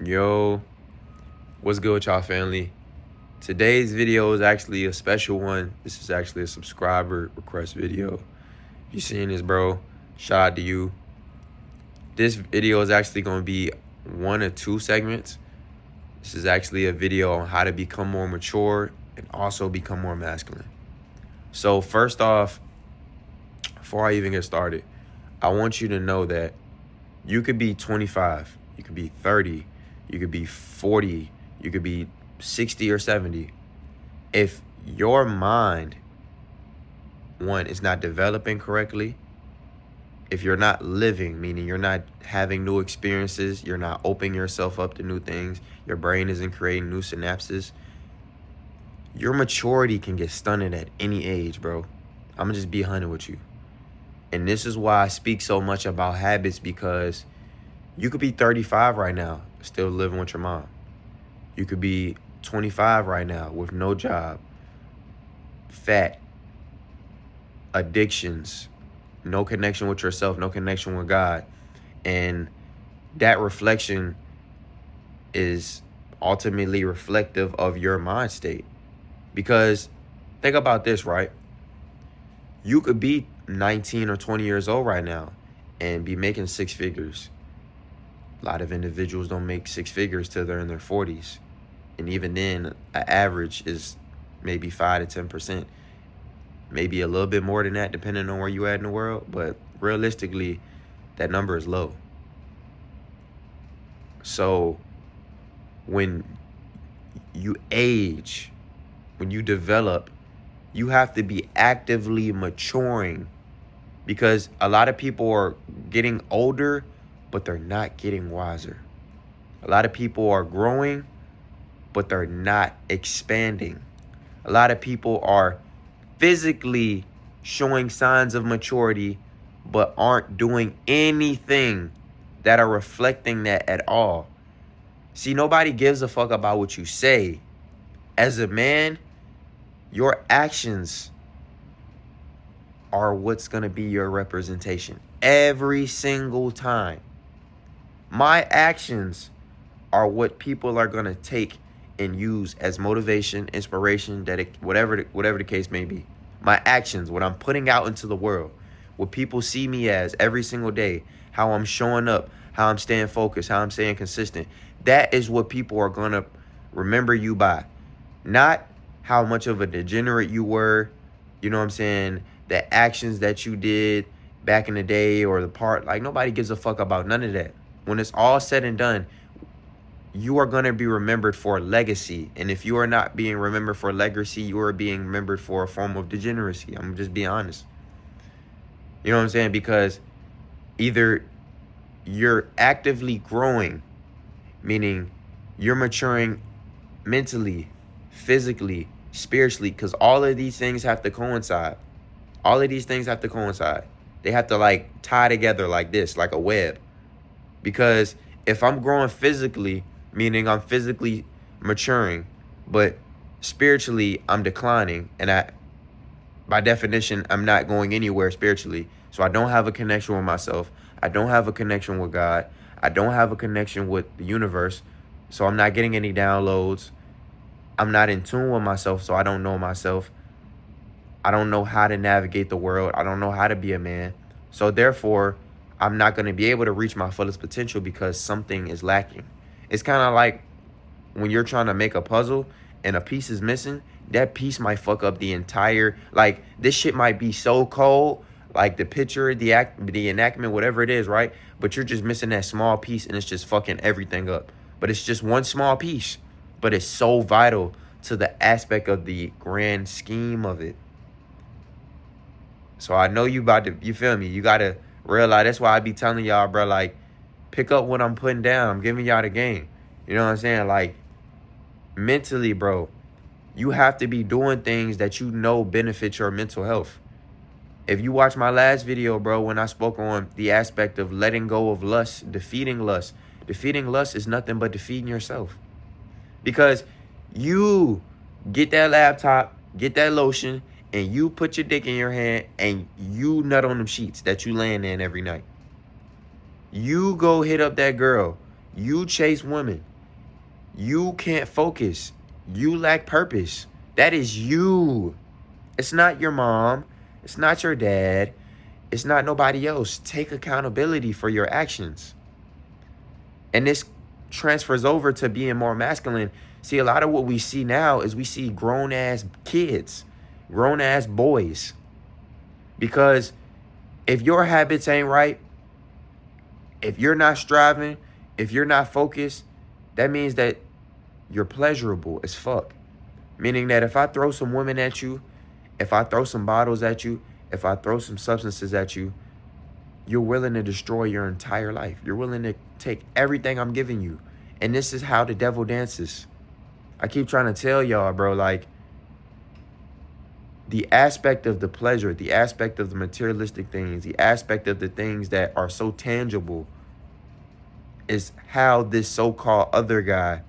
Yo, what's good with y'all, family? Today's video is actually a special one. This is actually a subscriber request video. If you seeing this, bro, shout out to you. This video is actually going to be one or two segments. This is actually a video on how to become more mature and also become more masculine. So first off, before I even get started, I want you to know that you could be 25, you could be 30, you could be 40, you could be 60 or 70. If your mind, one, is not developing correctly, if you're not living, meaning you're not having new experiences, you're not opening yourself up to new things, your brain isn't creating new synapses, your maturity can get stunted at any age, bro. I'm gonna just be 100 with you. And this is why I speak so much about habits, because you could be 35 right now, still living with your mom. You could be 25 right now with no job, fat, addictions, no connection with yourself, no connection with God. And that reflection is ultimately reflective of your mind state. Because think about this, right? You could be 19 or 20 years old right now and be making six figures. A lot of individuals don't make six figures till they're in their 40s. And even then, an average is maybe 5 to 10%. Maybe a little bit more than that, depending on where you at in the world. But realistically, that number is low. So when you age, when you develop, you have to be actively maturing, because a lot of people are getting older, but they're not getting wiser. A lot of people are growing, but they're not expanding. A lot of people are physically showing signs of maturity, but aren't doing anything that are reflecting that at all. See, nobody gives a fuck about what you say. As a man, your actions are what's going to be your representation every single time. My actions are what people are going to take and use as motivation, inspiration, whatever the case may be. My actions, what I'm putting out into the world, what people see me as every single day, how I'm showing up, how I'm staying focused, how I'm staying consistent. That is what people are going to remember you by. Not how much of a degenerate you were, you know what I'm saying, the actions that you did back in the day, or the part, like, nobody gives a fuck about none of that. When it's all said and done, you are going to be remembered for legacy. And if you are not being remembered for legacy, you are being remembered for a form of degeneracy. I'm just being honest. You know what I'm saying? Because either you're actively growing, meaning you're maturing mentally, physically, spiritually, because all of these things have to coincide. All of these things have to coincide. They have to like tie together like this, like a web. Because if I'm growing physically, meaning I'm physically maturing, but spiritually I'm declining, and by definition, I'm not going anywhere spiritually. So I don't have a connection with myself. I don't have a connection with God. I don't have a connection with the universe. So I'm not getting any downloads. I'm not in tune with myself, so I don't know myself. I don't know how to navigate the world. I don't know how to be a man. So therefore, I'm not going to be able to reach my fullest potential because something is lacking. It's kind of like when you're trying to make a puzzle and a piece is missing, that piece might fuck up the entire, like, this shit might be so cold, like the picture, the enactment, whatever it is, right? But you're just missing that small piece and it's just fucking everything up. But it's just one small piece, but it's so vital to the aspect of the grand scheme of it. So I know you feel me? You got to realize, that's why I be telling y'all, bro, like, pick up what I'm putting down. I'm giving y'all the game. You know what I'm saying? Like, mentally, bro, you have to be doing things that you know benefit your mental health. If you watch my last video, bro, when I spoke on the aspect of letting go of lust, defeating lust is nothing but defeating yourself. Because you get that laptop, get that lotion, and you put your dick in your hand and you nut on them sheets that you laying in every night. You go hit up that girl. You chase women. You can't focus. You lack purpose. That is you. It's not your mom. It's not your dad. It's not nobody else. Take accountability for your actions. And this transfers over to being more masculine. See, a lot of what we see now is we see grown ass kids, grown ass boys. Because if your habits ain't right, if you're not striving, if you're not focused, that means that you're pleasurable as fuck. Meaning that if I throw some women at you, if I throw some bottles at you, if I throw some substances at you, you're willing to destroy your entire life. You're willing to take everything I'm giving you. And this is how the devil dances. I keep trying to tell y'all, bro, like, the aspect of the pleasure, the aspect of the materialistic things, the aspect of the things that are so tangible is how this so-called other guy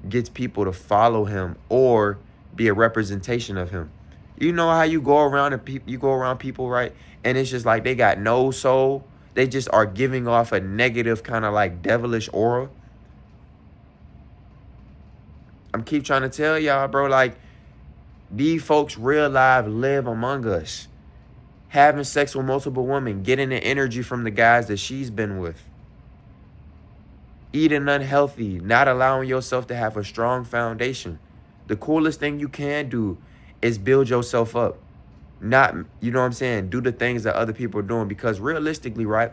gets people to follow him or be a representation of him. You know how you go around and you go around people, right? And it's just like they got no soul. They just are giving off a negative kind of like devilish aura. I'm keep trying to tell y'all, bro, like, these folks real life live among us. Having sex with multiple women, getting the energy from the guys that she's been with. Eating unhealthy, not allowing yourself to have a strong foundation. The coolest thing you can do is build yourself up. Not, you know what I'm saying, do the things that other people are doing. Because realistically, right,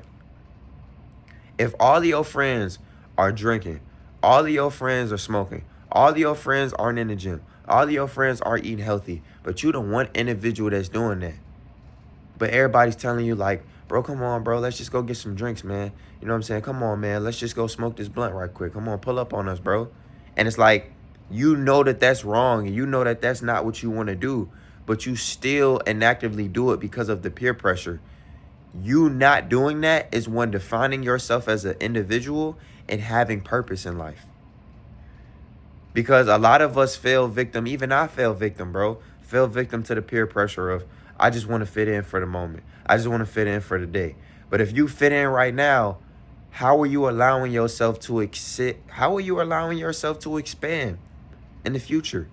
if all of your friends are drinking, all of your friends are smoking, all of your friends aren't in the gym, all of your friends aren't eating healthy, but you the one individual that's doing that. But everybody's telling you like, bro, come on, bro, let's just go get some drinks, man. You know what I'm saying? Come on, man, let's just go smoke this blunt right quick. Come on, pull up on us, bro. And it's like, you know that that's wrong, and you know that that's not what you want to do, but you still inactively do it because of the peer pressure. You not doing that is one defining yourself as an individual and having purpose in life. Because a lot of us fell victim, even I fell victim, bro. Fell victim to the peer pressure of, I just want to fit in for the moment. I just want to fit in for the day. But if you fit in right now, how are you allowing yourself to how are you allowing yourself to expand in the future?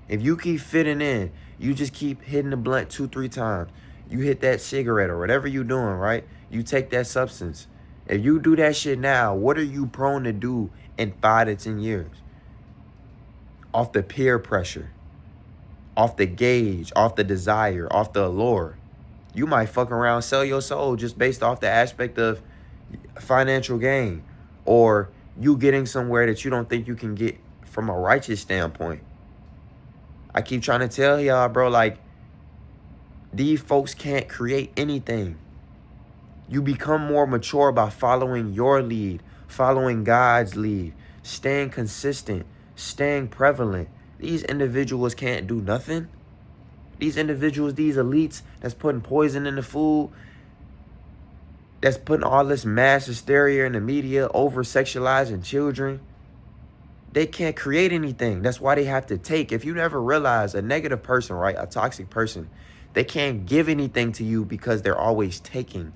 If you keep fitting in, you just keep hitting the blunt 2-3 times. You hit that cigarette or whatever you're doing, right? You take that substance. If you do that shit now, what are you prone to do in 5 to 10 years? Off the peer pressure, off the gauge, off the desire, off the allure. You might fuck around, sell your soul just based off the aspect of financial gain, or you getting somewhere that you don't think you can get from a righteous standpoint. I keep trying to tell y'all, bro, like, these folks can't create anything. You become more mature by following your lead, following God's lead, staying consistent, staying prevalent. These individuals can't do nothing. These individuals, these elites that's putting poison in the food, that's putting all this mass hysteria in the media, over-sexualizing children, they can't create anything. That's why they have to take. If you never realize, a negative person, right, a toxic person, they can't give anything to you because they're always taking.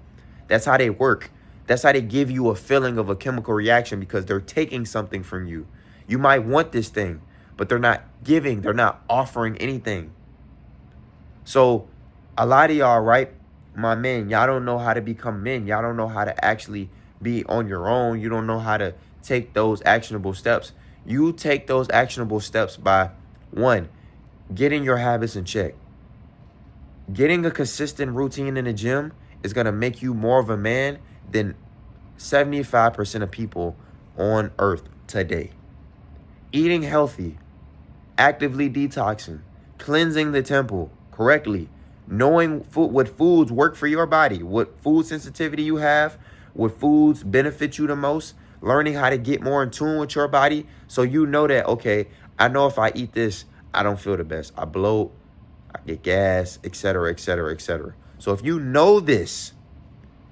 That's how they work. That's how they give you a feeling of a chemical reaction, because they're taking something from you. You might want this thing, but they're not giving. They're not offering anything. So a lot of y'all, right, my men, y'all don't know how to become men. Y'all don't know how to actually be on your own. You don't know how to take those actionable steps. You take those actionable steps by, 1, getting your habits in check. Getting a consistent routine in the gym is going to make you more of a man than 75% of people on earth today. Eating healthy, actively detoxing, cleansing the temple correctly, knowing what foods work for your body, what food sensitivity you have, what foods benefit you the most, learning how to get more in tune with your body so you know that, okay, I know if I eat this, I don't feel the best. I bloat, I get gas, etc., etc., etc. So if you know this,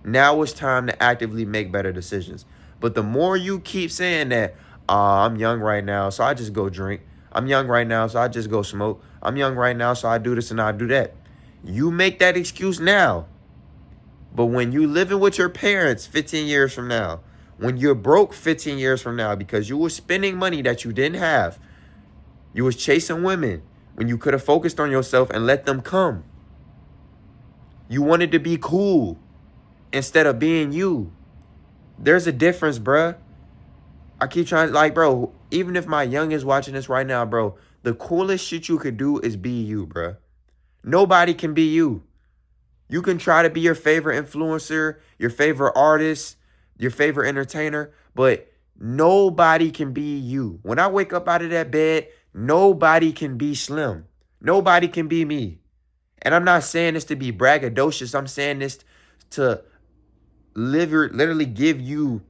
now it's time to actively make better decisions. But the more you keep saying that, I'm young right now, so I just go drink. I'm young right now, so I just go smoke. I'm young right now, so I do this and I do that. You make that excuse now. But when you living with your parents 15 years from now, When you're broke 15 years from now because you were spending money that you didn't have, you was chasing women when you could have focused on yourself and let them come. You wanted to be cool instead of being you. There's a difference, bruh. I keep trying, like, bro, even if my youngest watching this right now, bro, the coolest shit you could do is be you, bruh. Nobody can be you. You can try to be your favorite influencer, your favorite artist, your favorite entertainer, but nobody can be you. When I wake up out of that bed, nobody can be Slim. Nobody can be me. And I'm not saying this to be braggadocious. I'm saying this to literally give you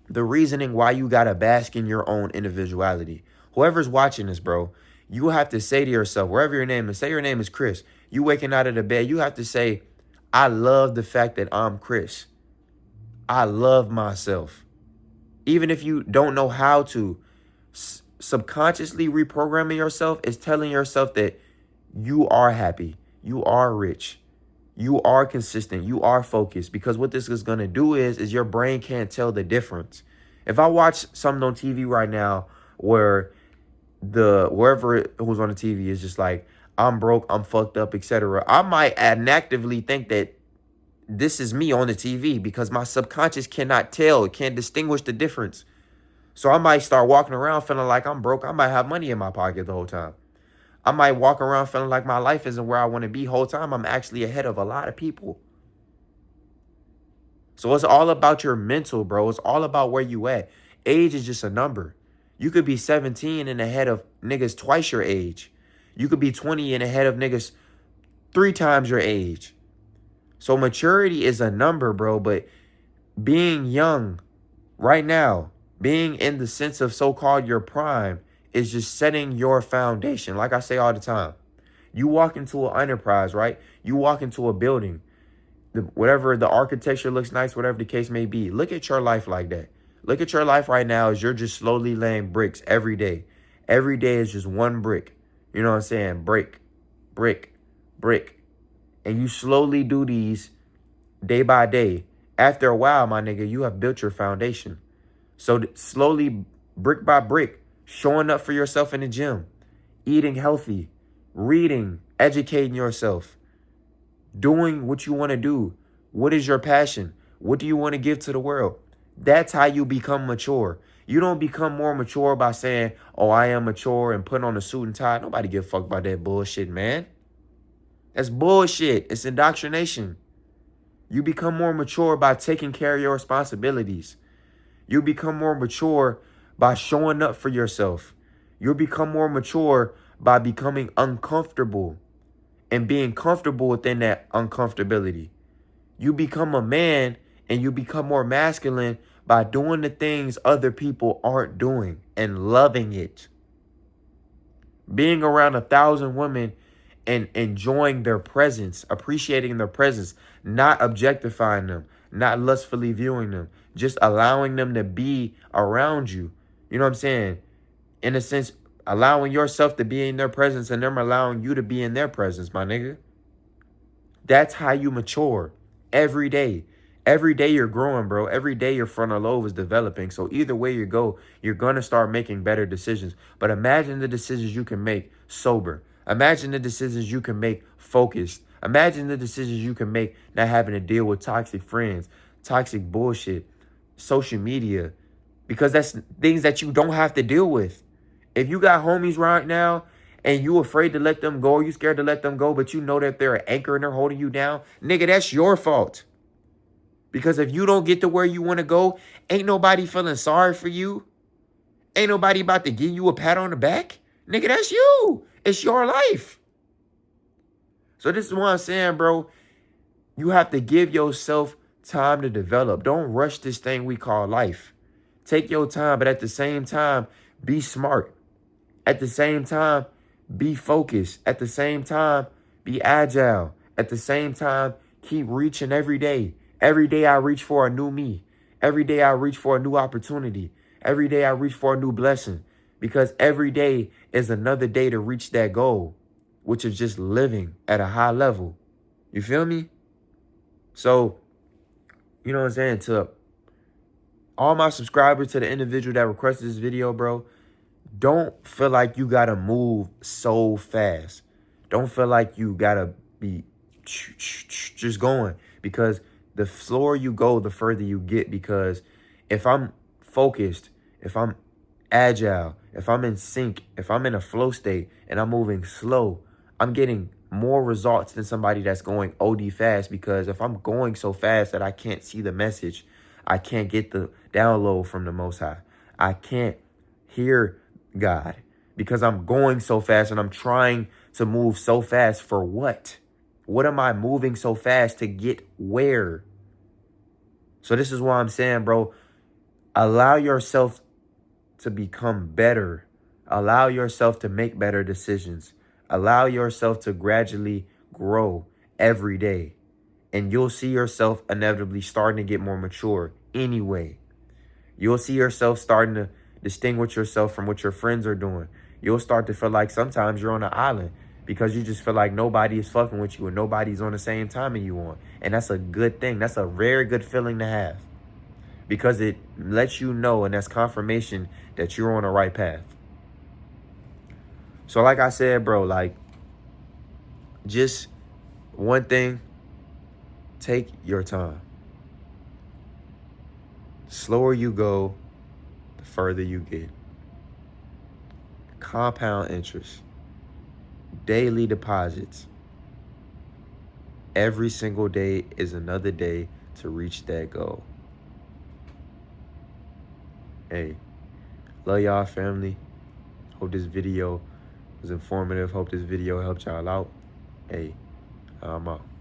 the reasoning why you got to bask in your own individuality. Whoever's watching this, bro, you have to say to yourself, wherever your name is, say your name is Chris. You waking out of the bed, you have to say, I love the fact that I'm Chris. I love myself. Even if you don't know how to, subconsciously reprogramming yourself is telling yourself that you are happy, you are rich, you are consistent, you are focused. Because what this is going to do is your brain can't tell the difference. If I watch something on TV right now where whoever who's on the TV is just like, I'm broke, I'm fucked up, etc., I might actively think that this is me on the TV because my subconscious cannot tell, it can't distinguish the difference. So I might start walking around feeling like I'm broke. I might have money in my pocket the whole time. I might walk around feeling like my life isn't where I want to be. Whole time I'm actually ahead of a lot of people. So it's all about your mental, bro. It's all about where you at. Age is just a number. You could be 17 and ahead of niggas twice your age. You could be 20 and ahead of niggas 3 times your age. So maturity is a number, bro. But being young right now, being in the sense of so-called your prime, is just setting your foundation. Like I say all the time, you walk into an enterprise, right? You walk into a building, whatever the architecture looks nice, whatever the case may be. Look at your life like that. Look at your life right now as you're just slowly laying bricks every day. Every day is just one brick. You know what I'm saying? Brick, brick, brick. And you slowly do these day by day. After a while, my nigga, you have built your foundation. So slowly, brick by brick, showing up for yourself in the gym, eating healthy, reading, educating yourself, doing what you want to do. What is your passion? What do you want to give to the world? That's how you become mature. You don't become more mature by saying, oh, I am mature and putting on a suit and tie. Nobody give a fuck about that bullshit, man. That's bullshit. It's indoctrination. You become more mature by taking care of your responsibilities. You become more mature by showing up for yourself. You'll become more mature by becoming uncomfortable and being comfortable within that uncomfortability. You become a man and you become more masculine by doing the things other people aren't doing and loving it. Being around 1,000 women and enjoying their presence, appreciating their presence, not objectifying them, not lustfully viewing them, just allowing them to be around you. You know what I'm saying? In a sense, allowing yourself to be in their presence and them allowing you to be in their presence, my nigga. That's how you mature every day. Every day you're growing, bro. Every day your frontal lobe is developing. So either way you go, you're going to start making better decisions. But imagine the decisions you can make sober. Imagine the decisions you can make focused. Imagine the decisions you can make not having to deal with toxic friends, toxic bullshit, social media, because that's things that you don't have to deal with. If you got homies right now and you afraid to let them go, or you scared to let them go, but you know that they're an anchor and they're holding you down, nigga, that's your fault. Because if you don't get to where you want to go, ain't nobody feeling sorry for you. Ain't nobody about to give you a pat on the back. Nigga, that's you. It's your life. So this is what I'm saying, bro. You have to give yourself time to develop. Don't rush this thing we call life. Take your time, but at the same time, be smart. At the same time, be focused. At the same time, be agile. At the same time, keep reaching every day. Every day I reach for a new me. Every day I reach for a new opportunity. Every day I reach for a new blessing. Because every day is another day to reach that goal, which is just living at a high level. You feel me? So, you know what I'm saying? To All my subscribers, to the individual that requested this video, bro, don't feel like you gotta move so fast. Don't feel like you gotta be just going, because the slower you go, the further you get. Because if I'm focused, if I'm agile, if I'm in sync, if I'm in a flow state and I'm moving slow, I'm getting more results than somebody that's going OD fast. Because if I'm going so fast that I can't see the message, I can't get the download from the Most High, I can't hear God, because I'm going so fast and I'm trying to move so fast for what? What am I moving so fast to get where? So this is why I'm saying, bro, allow yourself to become better. Allow yourself to make better decisions. Allow yourself to gradually grow every day. And you'll see yourself inevitably starting to get more mature anyway. You'll see yourself starting to distinguish yourself from what your friends are doing. You'll start to feel like sometimes you're on an island, because you just feel like nobody is fucking with you and nobody's on the same time as you on. And that's a good thing. That's a very good feeling to have, because it lets you know, and that's confirmation that you're on the right path. So like I said, bro, like, just one thing, take your time. The slower you go, the further you get. Compound interest, daily deposits. Every single day is another day to reach that goal. Hey, love y'all, family. Hope this video was informative. Hope this video helped y'all out. Hey, I'm out.